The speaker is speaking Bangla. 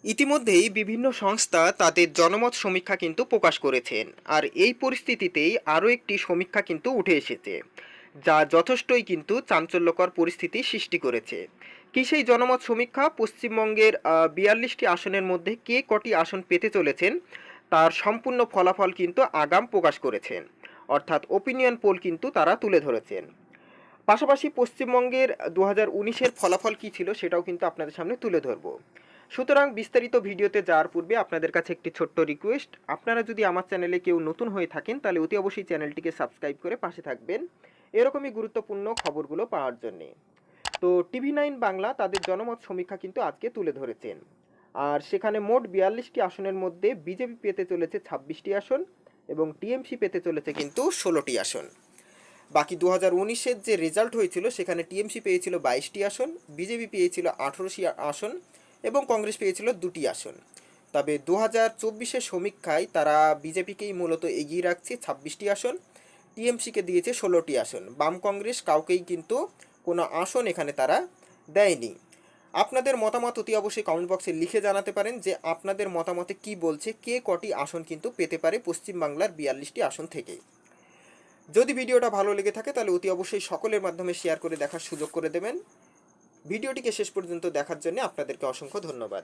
ইতিমধ্যেই বিভিন্ন সংস্থা তাদের জনমত সমীক্ষা কিন্তু প্রকাশ করেছেন। আর এই পরিস্থিতিতেই আরও একটি সমীক্ষা কিন্তু উঠে এসেছে, যা যথেষ্টই কিন্তু চাঞ্চল্যকর পরিস্থিতি সৃষ্টি করেছে। কি সেই জনমত সমীক্ষা? পশ্চিমবঙ্গের 42টি আসনের মধ্যে কে কটি আসন পেতে চলেছেন তার সম্পূর্ণ ফলাফল কিন্তু আগাম প্রকাশ করেছেন, অর্থাৎ ওপিনিয়ন পোল কিন্তু তারা তুলে ধরেছেন। পাশাপাশি পশ্চিমবঙ্গের 2019-এর ফলাফল কী ছিল সেটাও কিন্তু আপনাদের সামনে তুলে ধরব। সুতরাং বিস্তারিত ভিডিওতে যাওয়ার পূর্বে আপনাদের কাছে একটি ছোট্ট রিকোয়েস্ট, আপনারা যদি আমার চ্যানেলে কেউ নতুন হয়ে থাকেন তাহলে অতি অবশ্যই চ্যানেলটিকে সাবস্ক্রাইব করে পাশে থাকবেন এরকমই গুরুত্বপূর্ণ খবরগুলো পাওয়ার জন্যে। তো টিভি9 বাংলা তাদের জনমত সমীক্ষা কিন্তু আজকে তুলে ধরেছেন। আর সেখানে মোট 42টি আসনের মধ্যে বিজেপি পেতে চলেছে 26টি আসন এবং টিএমসি পেতে চলেছে কিন্তু 16টি আসন। বাকি 2019-এর যে রেজাল্ট হয়েছিল সেখানে টিএমসি পেয়েছিল 22টি আসন, বিজেপি পেয়েছিল 18টি আসন এবং কংগ্রেস পেয়েছিল 2টি আসন। তবে 2024-এর সমীক্ষায় তারা বিজেপিকেই মূলত এগিয়ে রাখছে 26টি আসন, টিএমসিকে দিয়েছে 16টি আসন। বাম কংগ্রেস কাউকেই কিন্তু কোনো আসন এখানে তারা দেয়নি। আপনাদের মতামত অতি অবশ্যই কমেন্ট বক্সে লিখে জানাতে পারেন যে আপনাদের মতামতে কি বলছে, কে কটি আসন কিন্তু পেতে পারে পশ্চিমবাংলার 42টি আসন থেকে। যদি ভিডিওটা ভালো লেগে থাকে তাহলে অতি অবশ্যই সকলের মাধ্যমে শেয়ার করে দেখার সুযোগ করে দেবেন। ভিডিওটিকে শেষ পর্যন্ত দেখার জন্য আপনাদেরকে অসংখ্য ধন্যবাদ।